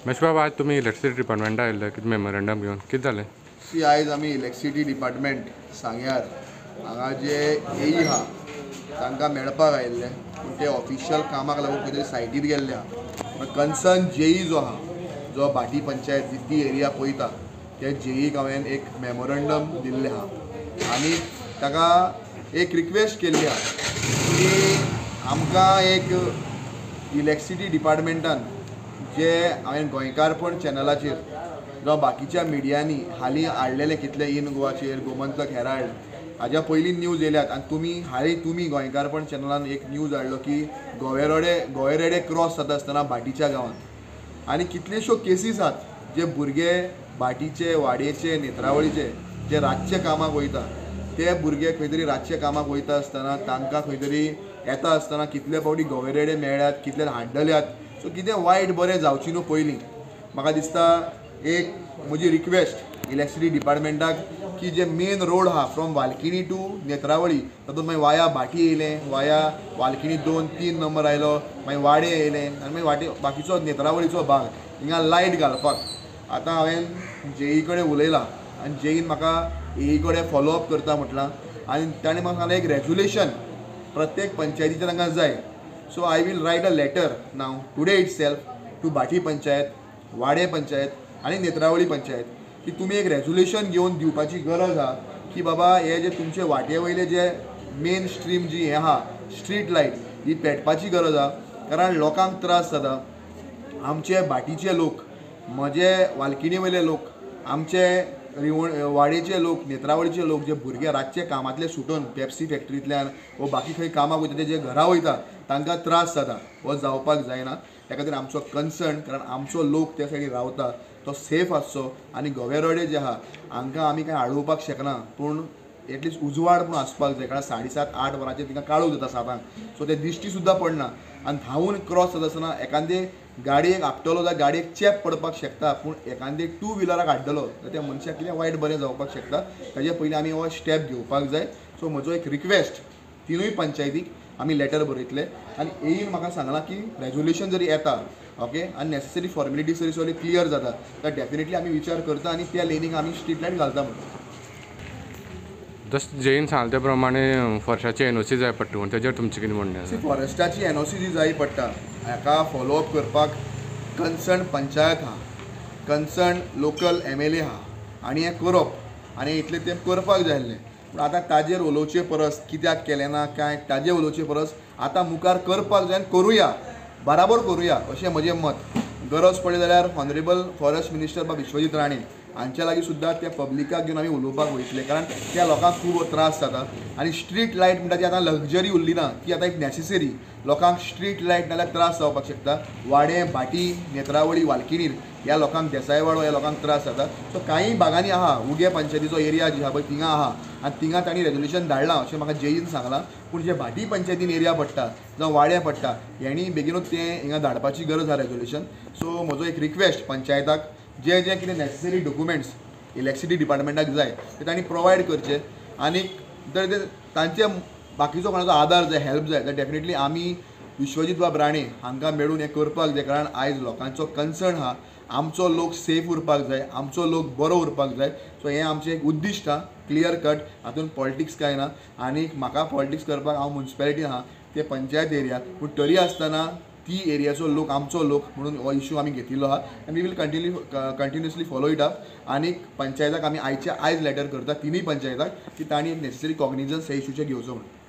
मेशबाब आज तुम्ही electricity department आयिल्ले कितें मेमोरेंडम घेवन कितें जालें? सी आयज आमी इलेक्ट्रिसिटी डिपार्टमेंट सांग्यार हांगा जे एई आहा तांकां मेळपाक आयिल्ले, पूण ते ऑफिशियल कामाक लागून खंय तरी सायटीर गेल्ले आहा. कन्सर्न जेई जो आहा, जो भाटी पंचायत ती एरिया पळयता, ते जेईक हांवें एक मेमोरेंडम दिल्लें आहा आनी ताका एक रिक्वेस्ट केल्ली आहा की आमकां एक इलेक्ट्रिसिटी डिपार्टमेंटान जे हांवें गोंयकारपण चॅनलाचेर जावं बाकीच्या मिडियांनी हालीं हाडलेले कितले इन गोवाचेर, गोमंतक हेराल्ड हाज्या पयलीं न्यूज येयल्यात आनी तुमी गोंयकारपण चॅनलान एक न्यूज हाडलो की गोवेरेडे क्रॉस जाता आसतना भाटीच्या गांवांत आनी कितल्योश्यो केसीस आसात जे भुरगे भाटीचे, वाडयेचे, नेत्रावळीचे जे रातचे कामाक वयता, ते भुरगे खंय तरी रातचे कामाक वयता आसतना तांकां खंय तरी येता आसतना कितले फावटी गोवेरेडे मेळ्ळ्यात, कितले हाड्डल्यात. सो कितें वायट बरें जावची न्हू पयलीं. म्हाका दिसता एक म्हजी रिक्वेस्ट इलेक्ट्रिसिटी डिपार्टमेंटाक की जे मेन रोड आहा फ्रॉम वालकिणी टू नेत्रावळी, तातूंत मागीर वाया भाटी येयलें, वाया वालकिणी 2-3 नंबर आयलो, मागीर वाडे येयलें आनी मागीर बाकीचो नेत्रावळीचो भाग हिंगा लायट घालपाक. आतां हांवें जेई कडेन उलयलां आनी जेईन म्हाका एई कडेन फॉलोअप करता म्हटलां आनी ताणें म्हाका सांगलें एक रेजुलेशन प्रत्येक पंचायतीचें तांकां जाय. So I will write a letter now today itself to Bhati panchayat, Wade panchayat आनी नेत्रावळी पंचायत की तुमी एक रेजुलेशन घेवन दिवपाची गरज आहा की बाबा हे जे तुमचे वाटे वयले जे मेन स्ट्रीम जी हें आहा स्ट्रीट लायट ही पेटपाची गरज आहा, कारण लोकांक त्रास जाता. आमचे भाटीचे लोक, म्हजे वालकिणी वयले लोक, आमचे वाडेचे लोक, नेत्रावळीचे लोक जे भुरगे रातचे कामांतले सुटून पेप्सी फॅक्टरींतल्यान वो बाकी खंय कामाक वयता ते जे घरा वयता तांकां त्रास जाता, हो जावपाक जायना. त्या खातीर आमचो कन्सर्न, कारण आमचो लोक त्या सायडीर रावता तो सेफ आसचो आनी गोवेरोडे जे आहा हांकां आमी कांय आडोवपाक शकना, पूण एटलिस्ट उजवाड पूण आसपाक जाय, कारण 7:30-8 वरांचेर तिका काळोख जाता 7. सो ते दिश्टी सुद्दां पडना आनी धांवून क्रॉस जाता आसतना एकांदे गाडयेक आपटलो जाल्यार गाडयेक चेप पडपाक शकता, पूण एकांदे 2 व्हिलराक हाडटलो जाल्यार त्या मनशाक कितें वायट बरें जावपाक शकता. ताजे पयलीं आमी हो स्टेप घेवपाक जाय. सो म्हजो एक रिक्वेस्ट तिनूय पंचायतीक आमी लेटर बरयतले आनी एईन म्हाका सांगलां की रेजुलेशन जरी येता ओके आनी नेसेसरी फॉर्मेलिटी जरी सगळी क्लियर जाता जाल्यार डेफिनेटली आमी विचार करता आनी त्या लेनीक आमी स्ट्रीट लायट घालता. म्हणून जस्ट जेईन सांगले त्या प्रमाणे फॉरेस्टाची एनओसी जाय पडटा म्हणून तेजेर तुमचें कितें म्हणणें आसा? फॉरेस्टाची एनओसी जी जाय पडटा हाका फॉलोअप करपाक कन्सर्न पंचायत आहा, कन्सर्न लोकल MLA आहा आनी हें करप आनी इतलें तें करपाक जाय आसलें. पूण आतां ताजेर उलोवचे परस कित्याक केलें ना काय ताजेर उलोवचे परस आतां मुखार करपाक जाय आनी करुया, बराबर करुया अशें म्हजें मत. गरज पडली जाल्यार ऑनरेबल फॉरेस्ट मिनिस्टर बा विश्वजीत राणे हांच्या लागीं सुद्दां त्या पब्लिकाक घेवन आमी उलोवपाक वयतले, कारण त्या लोकांक खूब त्रास जाता. आनी स्ट्रीट लायट म्हणटा ती आतां लग्जरी उरली ना, ती आतां एक नेसेसरी. लोकांक स्ट्रीट लायट नाल्यार त्रास जावपाक शकता. वाडे, भाटी, नेत्रावळी, वालकिणीर ह्या लोकांक देसायवाडो ह्या लोकांक त्रास जाता. सो कांय भागांनी आहा, उगे पंचायतीचो एरिया जी आहा पळय थिंगा आहा आनी थिंगा तांणी रेजुलेशन धाडलां अशें म्हाका जेईन सांगलां. पूण जे भाटी पंचायतीन एरिया पडटा जावं वाड्या पडटा हेणी बेगीनूच तें हिंगा धाडपाची गरज आहा रेजुलेशन. सो म्हजो एक रिक्वेस्ट पंचायताक जे जे कितें नेसेसरी डॉक्युमेंट्स इलेक्ट्रिसिटी डिपार्टमेंटाक जाय ते तांणी प्रोवायड करचे आनी जर ते तांचे बाकीचो कोणाचो आदार जाय, हेल्प जाय जाल्यार डेफिनेटली आमी विश्वजीत बाब राणे हांकां मेळून हें करपाक जाय, कारण आयज लोकांचो कन्सर्न आहा. आमचो लोक सेफ उरपाक जाय, आमचो लोक बरो उरपाक जाय. सो हें आमचें एक उद्दिश्ट आहा, क्लियर कट. हातूंत पॉलिटिक्स कांय ना आनी म्हाका पॉलिटिक्स करपाक हांव म्युनिसिपॅलिटीन आहा, ते पंचायत एरिया, पूण तरी आसतना ती एरियाचो लोक आमचो लोक म्हणून हो इशू आमी घेतिल्लो आहा आनी we will continuously follow it up. आनी पंचायताक आमी आयज लेटर करता तिनूय पंचायताक की तांणी नेसेसरी कॉग्निजन्स हे इशूचे घेवचो म्हणून.